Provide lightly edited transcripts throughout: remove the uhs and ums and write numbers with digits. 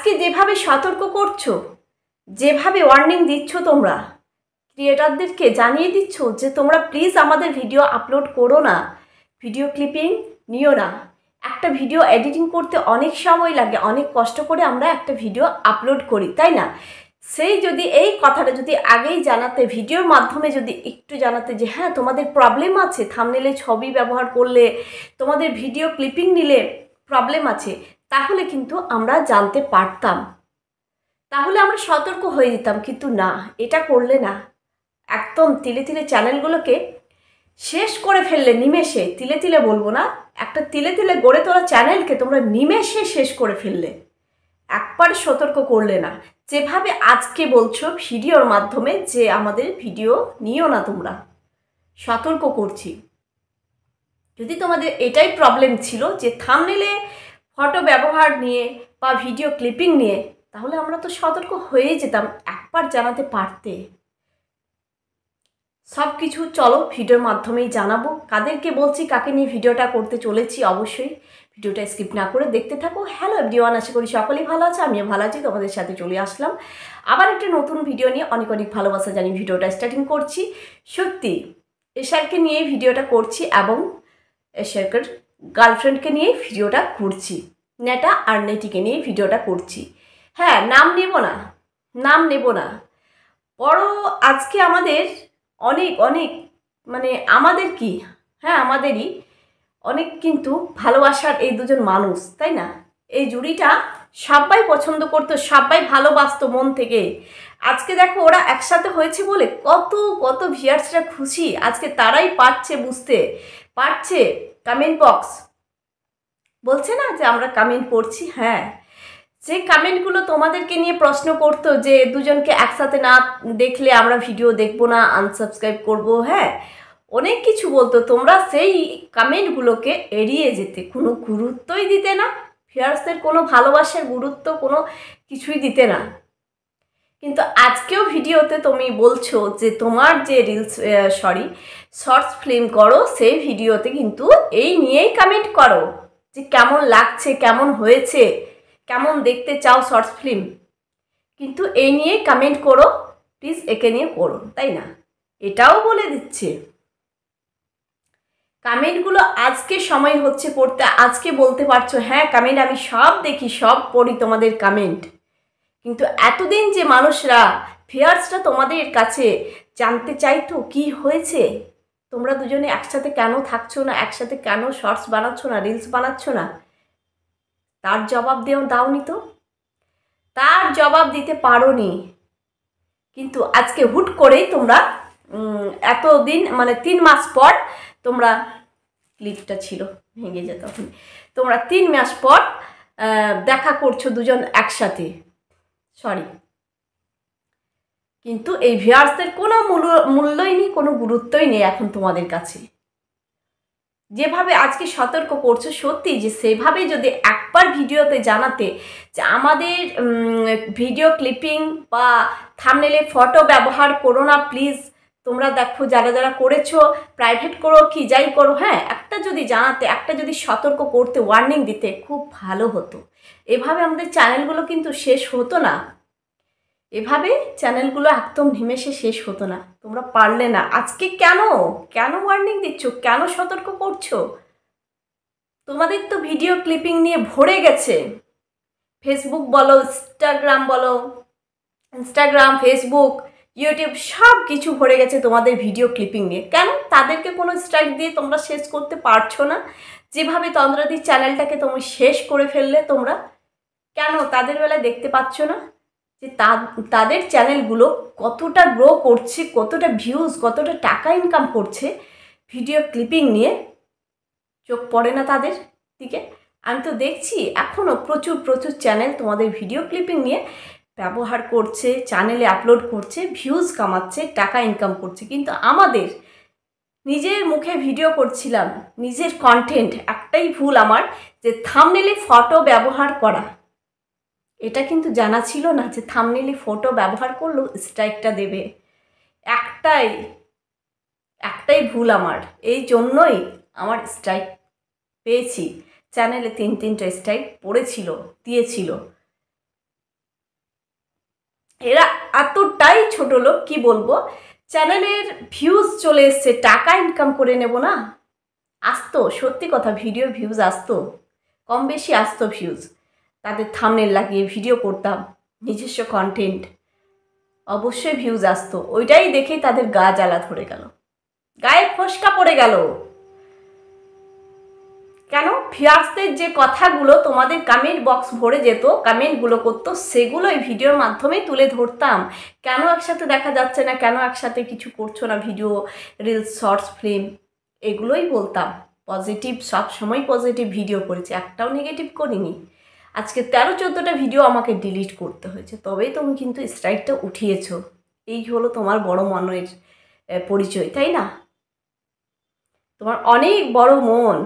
আজকে যেভাবে সতর্ক করছো, যেভাবে ওয়ার্নিং দিচ্ছ, তোমরা ক্রিয়েটারদেরকে জানিয়ে দিচ্ছ যে তোমরা প্লিজ আমাদের ভিডিও আপলোড করো না, ভিডিও ক্লিপিং নিও না। একটা ভিডিও এডিটিং করতে অনেক সময় লাগে, অনেক কষ্ট করে আমরা একটা ভিডিও আপলোড করি, তাই না? সেই যদি এই কথাটা যদি আগেই জানাতে, ভিডিওর মাধ্যমে যদি একটু জানাতে যে হ্যাঁ তোমাদের প্রবলেম আছে, থাম্বনেলে ছবি ব্যবহার করলে, তোমাদের ভিডিও ক্লিপিং নিলে প্রবলেম আছে, তাহলে কিন্তু আমরা জানতে পারতাম, তাহলে আমরা সতর্ক হয়ে যেতাম। কিন্তু না, এটা করলে না, একদম তিলে তিলে চ্যানেলগুলোকে শেষ করে ফেললে, নিমেষে, তিলে তিলে বলবো না, একটা তিলে তিলে গড়ে তোলা চ্যানেলকে তোমরা নিমেষে শেষ করে ফেললে, একবার সতর্ক করলে না। যেভাবে আজকে বলছো ভিডিওর মাধ্যমে যে আমাদের ভিডিও নিও না, তোমরা সতর্ক করছি। যদি তোমাদের এটাই প্রবলেম ছিল যে থাম্বনেলে ফটো ব্যবহার নিয়ে বা ভিডিও ক্লিপিং নিয়ে, তাহলে আমরা তো সতর্ক হয়ে যেতাম, একবার জানাতে পারতে। সব কিছু চলো ভিডিওর মাধ্যমেই জানাবো। কাদেরকে বলছি, কাকে নিয়ে ভিডিওটা করতে চলেছি, অবশ্যই ভিডিওটা স্কিপ না করে দেখতে থাকো। হ্যালো এভরিওয়ান, আশা করি সকলেই ভালো আছে, আমিও ভালো আছি। তোমাদের সাথে চলে আসলাম আবার একটা নতুন ভিডিও নিয়ে। অনেক অনেক ভালোবাসা জানি ভিডিওটা স্টার্টিং করছি। সত্যি এশারকে নিয়ে ভিডিওটা করছি এবং এশারকের গার্লফ্রেন্ডকে নিয়ে ভিডিওটা করছি, নেটা আর নেটিকে নিয়ে ভিডিওটা করছি। হ্যাঁ, নাম নেব না, নাম নেব না। বড় আজকে আমাদের অনেক অনেক মানে আমাদের কি, হ্যাঁ আমাদেরই অনেক কিন্তু ভালোবাসার এই দুজন মানুষ, তাই না? এই জুড়িটা সবাই পছন্দ করতো, সবাই ভালোবাসতো মন থেকে। আজকে দেখো ওরা একসাথে হয়েছে বলে কত কত ভিউয়ার্সরা খুশি, আজকে তারাই পারছে বুঝতে পারছে। কমেন্ট বক্স বলছে না যে আমরা কমেন্ট পড়ছি, হ্যাঁ যে কমেন্টগুলো তোমাদেরকে নিয়ে প্রশ্ন করতো যে দুজনকে একসাথে না দেখলে আমরা ভিডিও দেখবো না, আনসাবস্ক্রাইব করবো, হ্যাঁ অনেক কিছু বলতো, তোমরা সেই কমেন্টগুলোকে এড়িয়ে যেতে, কোনো গুরুত্বই দিতে না, ভিউয়ার্সদের কোনো ভালোবাসার গুরুত্ব কোনো কিছুই দিতে না। কিন্তু আজকেও ভিডিওতে তুমি বলছো যে তোমার যে রিলস শর্টস ফিল্ম করো, সেই ভিডিওতে কিন্তু এই নিয়েই কমেন্ট করো যে কেমন লাগছে, কেমন হয়েছে, কেমন দেখতে চাও শর্টস ফিল্ম, কিন্তু এই নিয়ে কমেন্ট করো, প্লিজ একে নিয়ে করো, তাই না? এটাও বলে দিচ্ছে। কমেন্টগুলো আজকে সময় হচ্ছে পড়তে, আজকে বলতে পারছো হ্যাঁ কমেন্ট আমি সব দেখি, সব পড়ি তোমাদের কমেন্ট। কিন্তু এতদিন যে মানুষরা, ভিউয়ার্সরা তোমাদের কাছে জানতে চাইতো কি হয়েছে, তোমরা দুজনে একসাথে কেন থাকছো না, একসাথে কেন শর্টস বানাচ্ছ না, রিলস বানাচ্ছ না, তার জবাব দাওনি তো, তার জবাব দিতে পারোনি। কিন্তু আজকে হুট করেই তোমরা এতদিন মানে 3 মাস পর তোমরা, ক্লিপটা ছিল ভেঙে যেত, তোমরা 3 মাস পর দেখা করছো দুজন একসাথে, সরি। কিন্তু এই ভিউয়ার্সদের কোনো মূল্যই নেই, কোনো গুরুত্বই নেই এখন তোমাদের কাছে। যেভাবে আজকে সতর্ক করছো, সত্যি যে সেভাবেই যদি একবার ভিডিওতে জানাতে যে আমাদের ভিডিও ক্লিপিং বা থাম্বনেলে ফটো ব্যবহার করো না প্লিজ, তোমরা দেখো যারা যারা করেছো প্রাইভেট করো কি যাই করো, হ্যাঁ একটা যদি জানাতে, একটা যদি সতর্ক করতে, ওয়ার্নিং দিতে, খুব ভালো হতো। এভাবে আমাদের চ্যানেলগুলো কিন্তু শেষ হতো না, এভাবে চ্যানেলগুলো একদম নিমেষে শেষ হতো না। তোমরা পারলে না, আজকে কেন কেন ওয়ার্নিং দিচ্ছ, কেন সতর্ক করছো? তোমাদের তো ভিডিও ক্লিপিং নিয়ে ভরে গেছে, ফেসবুক বলো, ইনস্টাগ্রাম ফেসবুক ইউটিউব সব কিছু ভরে গেছে তোমাদের ভিডিও ক্লিপিং নিয়ে। কেন তাদেরকে কোনো স্ট্রাইক দিয়ে তোমরা শেষ করতে পারছো না? যেভাবে তন্দ্রাদির চ্যানেলটাকে তুমি শেষ করে ফেললে, তোমরা কেন তাদের বেলায় দেখতে পাচ্ছ না যে তাদের চ্যানেলগুলো কতটা গ্রো করছে, কতটা ভিউজ, কতটা টাকা ইনকাম করছে ভিডিও ক্লিপিং নিয়ে? চোখ পড়ে না তাদের দিকে? আমি তো দেখছি এখনও প্রচুর প্রচুর চ্যানেল তোমাদের ভিডিও ক্লিপিং নিয়ে ব্যবহার করছে, চ্যানেলে আপলোড করছে, ভিউজ কামাচ্ছে, টাকা ইনকাম করছে। কিন্তু আমাদের নিজের মুখে ভিডিও করছিলাম, নিজের কন্টেন্ট, একটাই ভুল আমার, যে থাম্বনেলে ফটো ব্যবহার করা। এটা কিন্তু জানা ছিল না যে থাম্বনেলে ফটো ব্যবহার করলেও স্ট্রাইকটা দেবে। একটাই ভুল আমার, এই জন্যই আমার স্ট্রাইক পেয়েছি। চ্যানেলে 3-3টা স্ট্রাইক পড়েছিল, দিয়েছিল। এরা এতটাই ছোট লোক, কি বলবো, চ্যানেলের ভিউজ চলে এসছে, টাকা ইনকাম করে নেব না, আসতো, সত্যি কথা, ভিডিও ভিউজ আসতো, কম বেশি আসতো ভিউজ, তাদের থাম্বনেল লাগিয়ে ভিডিও করতাম, নিজস্ব কন্টেন্ট, অবশ্যই ভিউজ আসতো, ওইটাই দেখেই তাদের গা জ্বালা ধরে গেল, গায়ে ফসকা পড়ে গেল। কেন? ভিউয়ার্সদের যে কথাগুলো তোমাদের কমেন্ট বক্স ভরে যেত, কমেন্টগুলো করতো, সেগুলো এই ভিডিওর মাধ্যমে তুলে ধরতাম। কেন একসাথে দেখা যাচ্ছে না, কেন একসাথে কিছু করছো না, ভিডিও, রিলস, শর্টস ফিল্ম, এগুলোই বলতাম। পজিটিভ, সব সময় পজিটিভ ভিডিও করেছি, একটাও নেগেটিভ করিনি। আজকে 13-14টা ভিডিও আমাকে ডিলিট করতে হয়েছে, তবেই তুমি কিন্তু স্ট্রাইকটা উঠিয়েছো। এই হলো তোমার বড় মনের পরিচয়, তাই না? তোমার অনেক বড় মন,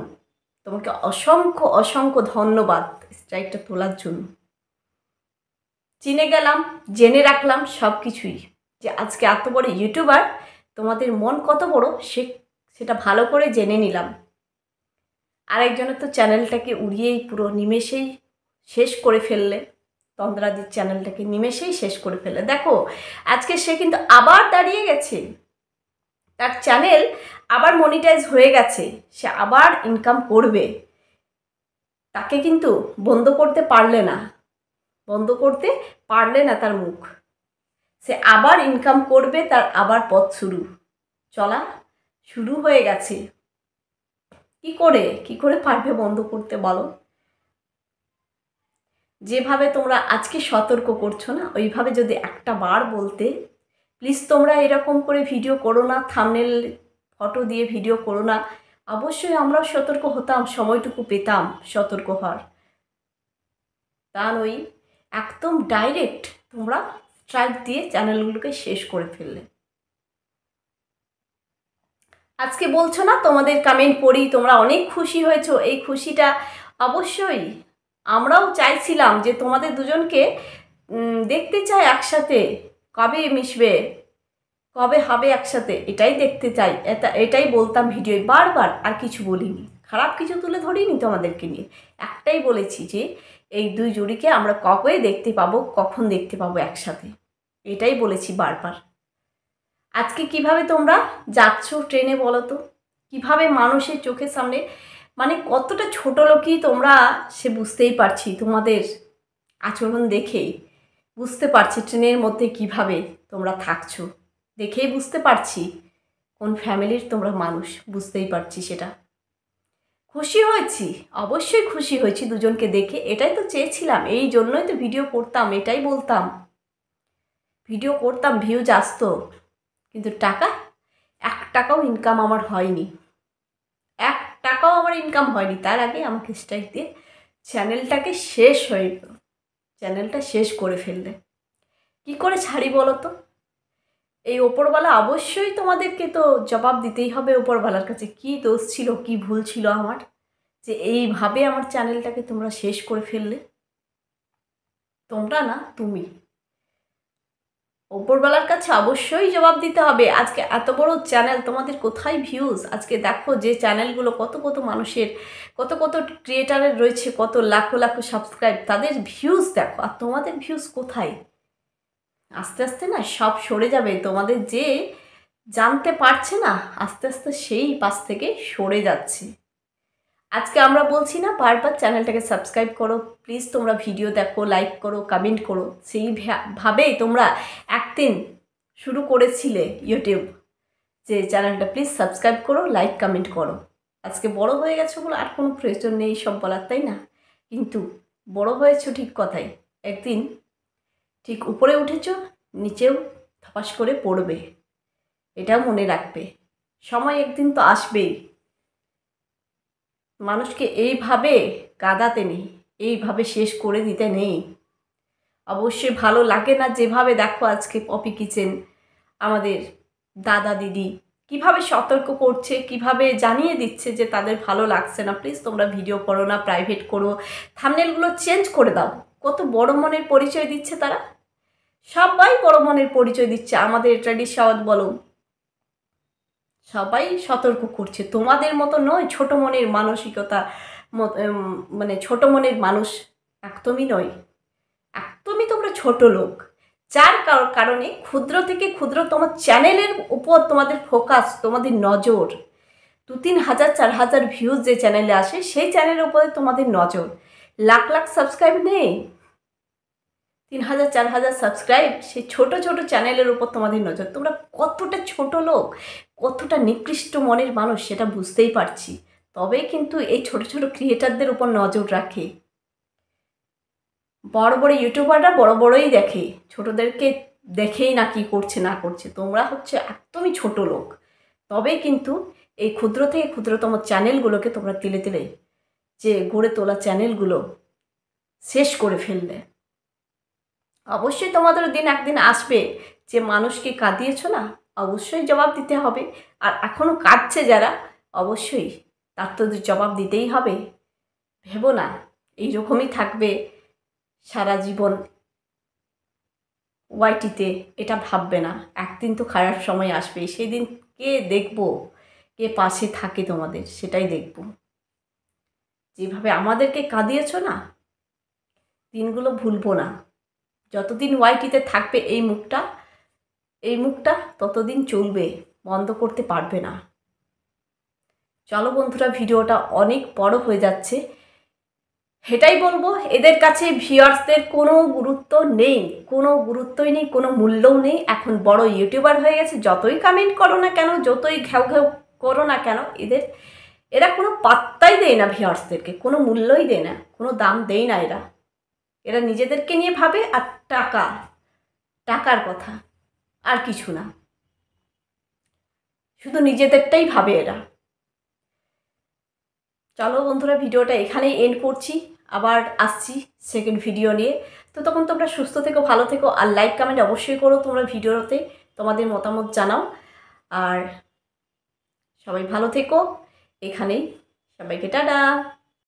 তোমাকে অসংখ্য অসংখ্য ধন্যবাদ স্ট্রাইকটা তোলার জন্য। চিনে গেলাম, জেনে রাখলাম সব কিছুই, যে আজকে এত বড় ইউটিউবার, তোমাদের মন কত বড় সেটা ভালো করে জেনে নিলাম। আরেকজনের তো চ্যানেলটাকে উড়িয়েই পুরো নিমেষেই শেষ করে ফেললে, তন্দ্রাদির চ্যানেলটাকে নিমেষেই শেষ করে ফেললে। দেখো আজকে সে কিন্তু আবার দাঁড়িয়ে গেছে, তার চ্যানেল আবার মনিটাইজ হয়ে গেছে, সে আবার ইনকাম করবে, তাকে কিন্তু বন্ধ করতে পারলে না, বন্ধ করতে পারলে না তার মুখ, সে আবার ইনকাম করবে, তার আবার পথ চলা শুরু হয়ে গেছে। কি করে পারবে বন্ধ করতে বলো? যেভাবে তোমরা আজকে সতর্ক করছো না, ওইভাবে যদি একটা বার বলতে, প্লিজ তোমরা এরকম করে ভিডিও করো না, থাম্বনেল ফটো দিয়ে ভিডিও করো না, অবশ্যই আমরাও সতর্ক হতাম, সময়টুকু পেতাম সতর্ক হওয়ার। তা নয়, একদম ডাইরেক্ট তোমরা স্ট্রাইক দিয়ে চ্যানেলগুলোকে শেষ করে ফেললে। আজকে বলছো না, তোমাদের কমেন্ট পড়ি, তোমরা অনেক খুশি হয়েছো, এই খুশিটা অবশ্যই আমরাও চাইছিলাম যে তোমাদের দুজনকে দেখতে চাই একসাথে, কবে মিশবে, কবে হবে একসাথে, এটাই দেখতে চাই, এটাই বলতাম ভিডিওয় বারবার, আর কিছু বলিনি, খারাপ কিছু তুলে ধরিনি তোমাদেরকে নিয়ে, একটাই বলেছি যে এই দুই জুড়িকে আমরা কবে দেখতে পাবো, কখন দেখতে পাবো একসাথে, এটাই বলেছি বারবার। আজকে কিভাবে তোমরা যাচ্ছ ট্রেনে বলো তো, কীভাবে মানুষের চোখের সামনে, মানে কতটা ছোট লোকই তোমরা, সে বুঝতেই পারছি, তোমাদের আচরণ দেখেই বুঝতে পারছি ট্রেনের মধ্যে কিভাবে তোমরা থাকছো, দেখেই বুঝতে পারছি কোন ফ্যামিলির তোমরা মানুষ, বুঝতেই পারছি সেটা। খুশি হয়েছি, অবশ্যই খুশি হয়েছি দুজনকে দেখে, এটাই তো চেয়েছিলাম, এই জন্যই তো ভিডিও করতাম, এটাই বলতাম, ভিডিও করতাম, ভিউজ আসতো, কিন্তু টাকা, 1 টাকাও ইনকাম আমার হয়নি, 1 টাকাও আমার ইনকাম হয়নি। তার আগে আমাকে স্ট্রাইক দিয়ে চ্যানেলটাকে চ্যানেলটা শেষ করে ফেললে। কি করে ছাড়ি বলো তো? এই ওপরওয়ালা অবশ্যই তোমাদেরকে তো জবাব দিতেই হবে ওপরওয়ালার কাছে, কি দোষ ছিল, কি ভুল ছিল আমার, যে এইভাবে আমার চ্যানেলটাকে তোমরা শেষ করে ফেললে। তোমরা না, তুমি, ওপরওয়ালার কাছে অবশ্যই জবাব দিতে হবে। আজকে এত বড় চ্যানেল, তোমাদের কোথায় ভিউজ? আজকে দেখো যে চ্যানেলগুলো কত কত মানুষের, কত কত ক্রিয়েটারের রয়েছে, কত লাখো লাখো সাবস্ক্রাইব, তাদের ভিউজ দেখো, আর তোমাদের ভিউজ কোথায়? আস্তে আস্তে না সব সরে যাবে, তোমাদের যে জানতে পারছে না, আস্তে আস্তে সেই পাশ থেকে সরে যাচ্ছে। আজকে আমরা বলছি না বারবার চ্যানেলটাকে সাবস্ক্রাইব করো, প্লিজ তোমরা ভিডিও দেখো, লাইক করো, কমেন্ট করো, সেইভাবেই তোমরা একদিন শুরু করেছিলে ইউটিউব, যে চ্যানেলটা প্লিজ সাবস্ক্রাইব করো, লাইক কমেন্ট করো। আজকে বড় হয়ে গেছো বলে আর কোনো প্রয়োজন নেই সব বলার, তাই না? কিন্তু বড় হয়েছো ঠিক কথাই, একদিন ঠিক উপরে উঠেছো, নিচেও ধপাস করে পড়বে, এটাও মনে রাখবে, সময় একদিন তো আসবেই। মানুষকে এইভাবে কাঁদাতে নেই, এইভাবে শেষ করে দিতে নেই। অবশ্যই ভালো লাগে না যেভাবে দেখো আজকে পপি কিচেন, আমাদের দাদা দিদি কিভাবে সতর্ক করছে, কিভাবে জানিয়ে দিচ্ছে যে তাদের ভালো লাগছে না, প্লিজ তোমরা ভিডিও করো না, প্রাইভেট করো, থাম্বনেলগুলো চেঞ্জ করে দাও। কত বড় মনের পরিচয় দিচ্ছে তারা, সবাই বড় মনের পরিচয় দিচ্ছে, আমাদের ট্র্যাডিশন বলো, সবাই সতর্ক করছে, তোমাদের মতো নয়, ছোট মনের মানসিকতা, মানে ছোট মনের মানুষ একদমই নয়, একদমই তোমরা ছোট লোক। যার কারণে ক্ষুদ্র থেকে ক্ষুদ্রতম চ্যানেলের উপর তোমাদের ফোকাস, তোমাদের নজর, 2-3 হাজার 4 হাজার ভিউজ যে চ্যানেলে আসে সেই চ্যানেলের উপরে তোমাদের নজর। লাখ লাখ সাবস্ক্রাইব নেই, 3 হাজার 4 হাজার সাবস্ক্রাইব, সেই ছোট ছোট চ্যানেলের উপর তোমাদের নজর। তোমরা কতটা ছোট লোক, কতটা নিকৃষ্ট মনের মানুষ সেটা বুঝতেই পারছি। তবেই কিন্তু এই ছোট ছোট ক্রিয়েটারদের উপর নজর রাখে। বড় বড় ইউটিউবাররা বড় বড়ই দেখে, ছোটদেরকে দেখেই না কি করছে না করছে। তোমরা হচ্ছে একদমই ছোট লোক, তবেই কিন্তু এই ক্ষুদ্র থেকে ক্ষুদ্রতম চ্যানেলগুলোকে তোমরা তিলে তিলে যে গড়ে তোলা চ্যানেলগুলো শেষ করে ফেললে। অবশ্যই তোমাদের দিন একদিন আসবে যে মানুষকে কাঁদিয়েছ না, অবশ্যই জবাব দিতে হবে। আর এখনও কাঁদছে যারা, অবশ্যই তার তো জবাব দিতেই হবে। ভেবো না এইরকমই থাকবে সারা জীবন ওয়াইটিতে, এটা ভাববে না। একদিন তো খারাপ সময় আসবে, সেই দিন কে দেখবো, কে পাশে থাকে তোমাদের সেটাই দেখব। যেভাবে আমাদেরকে কাঁদিয়েছ না, দিনগুলো ভুলবো না। যতদিন ওয়াইটিতে থাকবে এই মুখটা ততদিন চলবে, বন্ধ করতে পারবে না। চলো বন্ধুরা, ভিডিওটা অনেক বড় হয়ে যাচ্ছে। এটাই বলবো, এদের কাছে ভিউয়ার্সদের কোনো গুরুত্ব নেই, কোনো গুরুত্বই নেই, কোনো মূল্যও নেই। এখন বড় ইউটিউবার হয়ে গেছে, যতই কমেন্ট করো না কেন, যতই ঘেউ ঘেউ করো না কেন, এরা কোনো পাত্তাই দেয় না, ভিউয়ার্সদেরকে কোনো মূল্যই দেয় না, কোনো দাম দেয় না। এরা নিজেদেরকে নিয়ে ভাবে আর টাকার কথা, আর কিছু না, শুধু নিজেদেরটাই ভাবে এরা। চলো বন্ধুরা, ভিডিওটা এখানেই এন্ড করছি, আবার আসছি সেকেন্ড ভিডিও নিয়ে। তো তখন তোমরা সুস্থ থেকো, ভালো থেকো, আর লাইক কমেন্ট অবশ্যই করো। তোমরা ভিডিওতে তোমাদের মতামত জানাও, আর সবাই ভালো থেকো। এখানেই সবাইকে টাটা।